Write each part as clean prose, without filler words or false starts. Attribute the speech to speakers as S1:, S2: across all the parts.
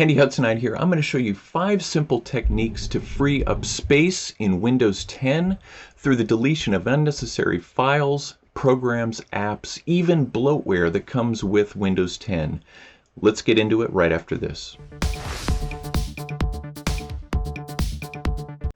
S1: Handy Hudsonite here. I'm going to show you 5 simple techniques to free up space in Windows 10 through the deletion of unnecessary files, programs, apps, even bloatware that comes with Windows 10. Let's get into it right after this.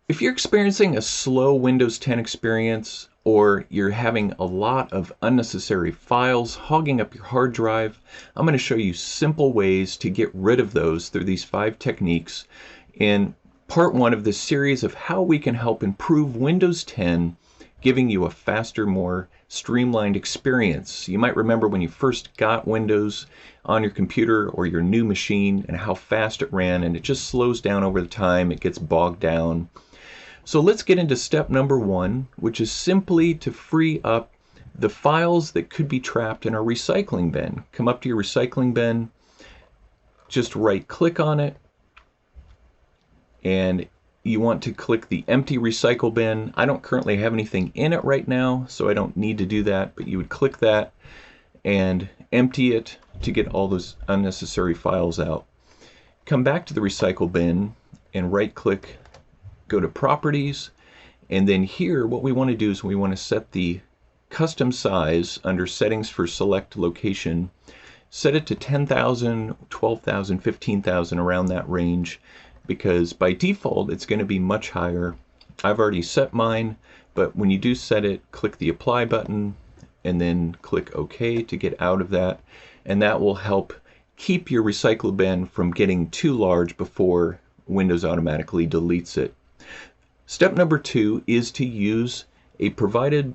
S1: If you're experiencing a slow Windows 10 experience, or you're having a lot of unnecessary files hogging up your hard drive, I'm going to show you simple ways to get rid of those through these 5 techniques in part 1 of this series of how we can help improve Windows 10, giving you a faster, more streamlined experience. You might remember when you first got Windows on your computer or your new machine and how fast it ran, and it just slows down over the time, it gets bogged down. So let's get into step number 1, which is simply to free up the files that could be trapped in our recycling bin. Come up to your recycling bin, just right click on it, and you want to click the empty recycle bin. I don't currently have anything in it right now, so I don't need to do that, but you would click that and empty it to get all those unnecessary files out. Come back to the recycle bin and right click, go to properties, and then here what we want to do is we want to set the custom size under settings for select location. Set it to 10,000, 12,000, 15,000, around that range, because by default it's going to be much higher. I've already set mine, but when you do set it, click the apply button and then click OK to get out of that, and that will help keep your recycle bin from getting too large before Windows automatically deletes it. Step number 2 is to use a provided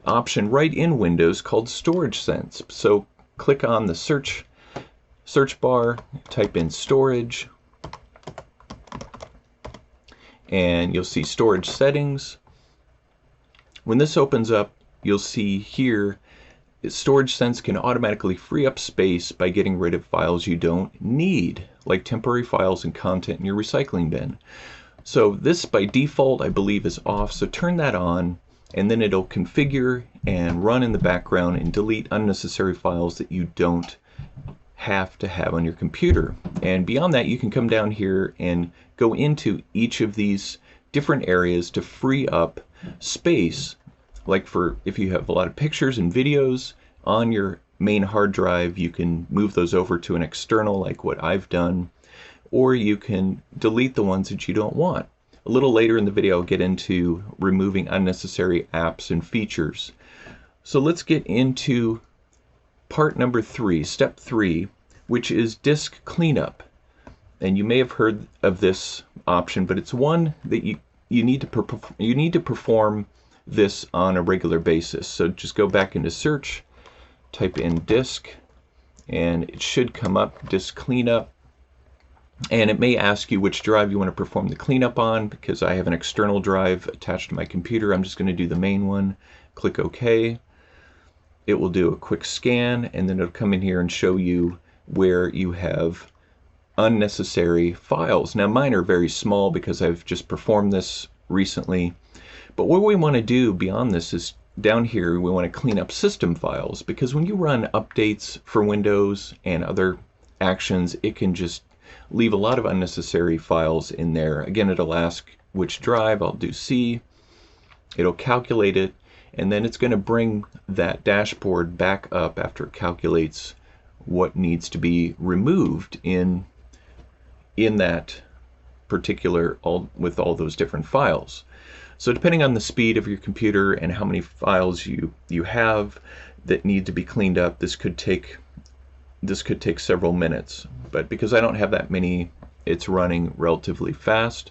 S1: option right in Windows called Storage Sense. So click on the search bar, type in storage, and you'll see storage settings. When this opens up, you'll see here Storage Sense can automatically free up space by getting rid of files you don't need, like temporary files and content in your recycling bin. So this by default I believe is off, so turn that on, and then it'll configure and run in the background and delete unnecessary files that you don't have to have on your computer. And beyond that, you can come down here and go into each of these different areas to free up space, like for if you have a lot of pictures and videos on your main hard drive, you can move those over to an external like what I've done, or you can delete the ones that you don't want. A little later in the video I'll get into removing unnecessary apps and features. So let's get into part number 3, step 3, which is disk cleanup. And you may have heard of this option, but it's one that you need to perform this on a regular basis. So just go back into search, type in disk, and it should come up, disk cleanup. And it may ask you which drive you want to perform the cleanup on. Because I have an external drive attached to my computer, I'm just going to do the main one. Click OK. It will do a quick scan, and then it'll come in here and show you where you have unnecessary files. Now mine are very small because I've just performed this recently. But what we want to do beyond this is down here we want to clean up system files, because when you run updates for Windows and other actions, it can just leave a lot of unnecessary files in there. Again, it'll ask which drive. I'll do C. It'll calculate it, and then it's going to bring that dashboard back up after it calculates what needs to be removed in that particular, with all those different files. So depending on the speed of your computer and how many files you have that need to be cleaned up, this could take several minutes. But because I don't have that many, it's running relatively fast.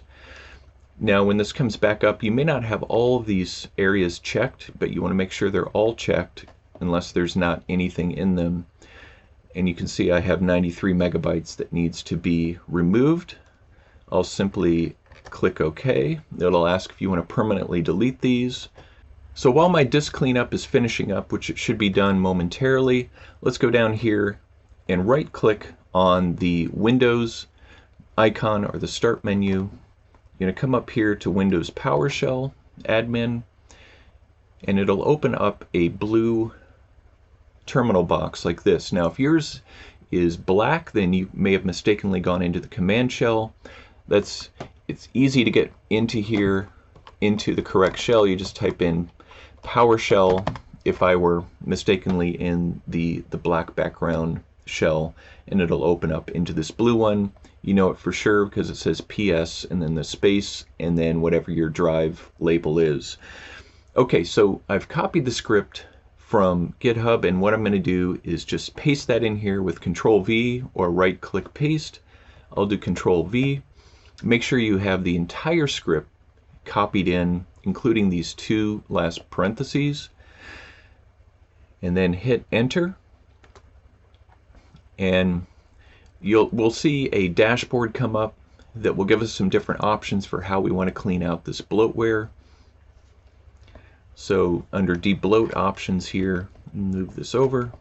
S1: Now when this comes back up, you may not have all of these areas checked, but you want to make sure they're all checked unless there's not anything in them. And you can see I have 93 megabytes that needs to be removed. I'll simply click OK. It'll ask if you want to permanently delete these. So while my disk cleanup is finishing up, which it should be done momentarily, let's go down here and right click on the Windows icon or the start menu. You're going to come up here to Windows PowerShell admin, and it'll open up a blue terminal box like this. Now if yours is black, then you may have mistakenly gone into the command shell. It's easy to get into here, into the correct shell. You just type in PowerShell. If I were mistakenly in the black background shell, and it'll open up into this blue one. You know it for sure because it says PS and then the space and then whatever your drive label is. Okay, so I've copied the script from GitHub, and what I'm going to do is just paste that in here with Control V or right click paste. I'll do Control V. Make sure you have the entire script copied in, including these two last parentheses, and then hit enter, and we'll see a dashboard come up that will give us some different options for how we want to clean out this bloatware. So under debloat options here, move this over.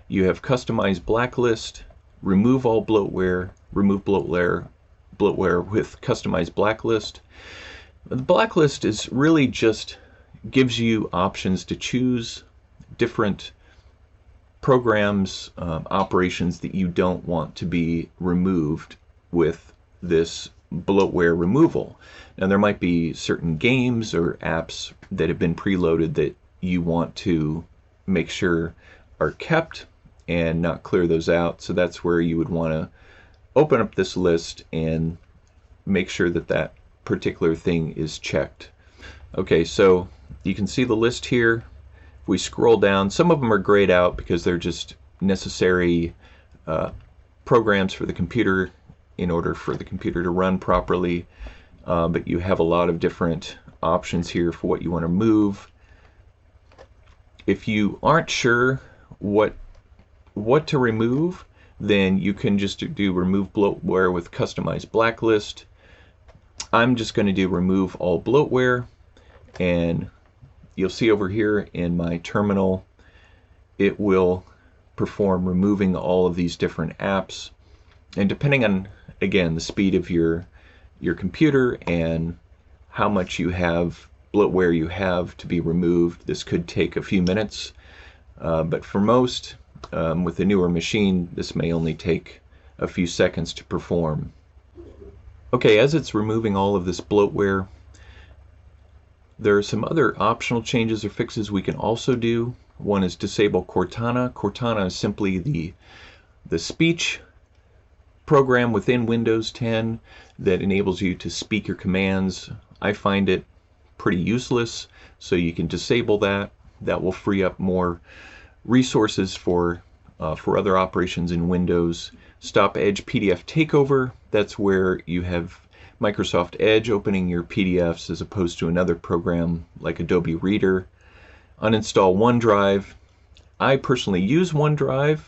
S1: You have customize blacklist, remove all bloatware, remove bloatware with customize blacklist. The blacklist is really just gives you options to choose different programs, operations that you don't want to be removed with this bloatware removal. Now there might be certain games or apps that have been preloaded that you want to make sure are kept and not clear those out. So that's where you would want to open up this list and make sure that that particular thing is checked. Okay, so you can see the list here. If we scroll down, some of them are grayed out because they're just necessary programs for the computer in order for the computer to run properly. But you have a lot of different options here for what you want to move. If you aren't sure what to remove, then you can just do remove bloatware with customize blacklist. I'm just going to do remove all bloatware, and you'll see over here in my terminal it will perform removing all of these different apps, and depending on, again, the speed of your computer and how much you have bloatware you have to be removed, this could take a few minutes, but for most with the newer machine this may only take a few seconds to perform. Okay, as it's removing all of this bloatware, there are some other optional changes or fixes we can also do. One is disable Cortana. Cortana is simply the speech program within Windows 10 that enables you to speak your commands. I find it pretty useless, so you can disable that. That will free up more resources for other operations in Windows. Stop Edge PDF Takeover. That's where you have Microsoft Edge opening your PDFs as opposed to another program like Adobe Reader. Uninstall OneDrive. I personally use OneDrive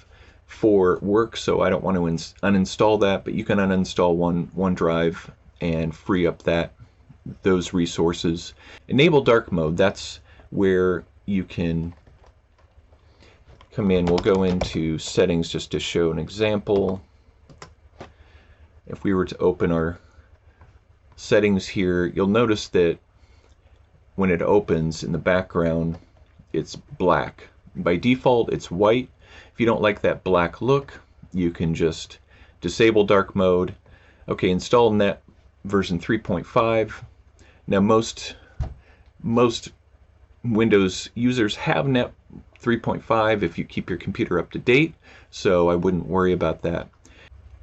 S1: for work, so I don't want to uninstall that, but you can uninstall OneDrive and free up those resources. Enable dark mode. That's where you can come in. We'll go into settings just to show an example. If we were to open our settings here, you'll notice that when it opens in the background it's black. By default it's white. If you don't like that black look, you can just disable dark mode. Okay, install Net version 3.5. Now most Windows users have Net 3.5 if you keep your computer up to date, so I wouldn't worry about that.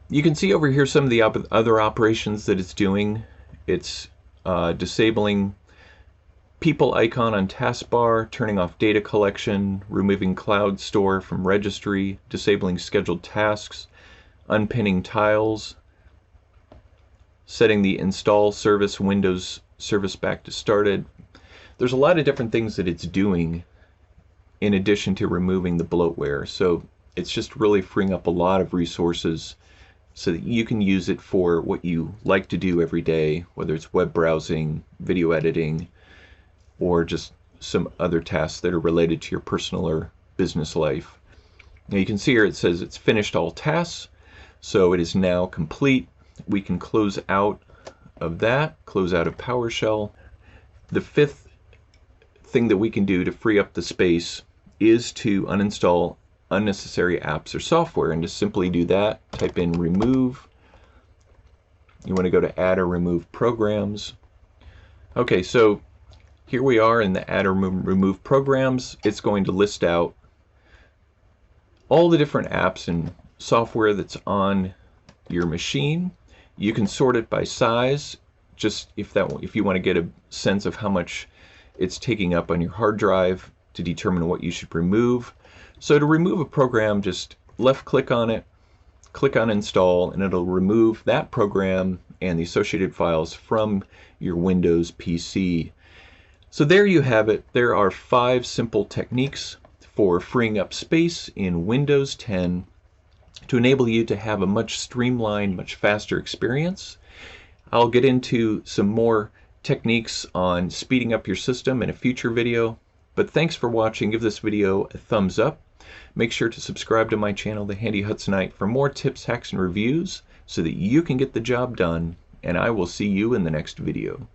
S1: You can see over here some of the other operations that it's doing. It's disabling people icon on taskbar, turning off data collection, removing cloud store from registry, disabling scheduled tasks, unpinning tiles, setting the install service Windows service back to started. There's a lot of different things that it's doing in addition to removing the bloatware, so it's just really freeing up a lot of resources so that you can use it for what you like to do every day, whether it's web browsing, video editing, or just some other tasks that are related to your personal or business life. Now you can see here it says it's finished all tasks, so it is now complete. We can close out of that, close out of PowerShell. The fifth thing that we can do to free up the space is to uninstall unnecessary apps or software. And to simply do that, type in remove. You want to go to add or remove programs. Okay, so here we are in the add or remove programs. It's going to list out all the different apps and software that's on your machine. You can sort it by size, just if you want to get a sense of how much it's taking up on your hard drive to determine what you should remove. So to remove a program, just left click on it, click on install, and it'll remove that program and the associated files from your Windows PC. So there you have it. There are 5 simple techniques for freeing up space in Windows 10 to enable you to have a much streamlined, much faster experience. I'll get into some more techniques on speeding up your system in a future video. But thanks for watching. Give this video a thumbs up. Make sure to subscribe to my channel, The Handy Hudsonite, for more tips, hacks, and reviews so that you can get the job done. And I will see you in the next video.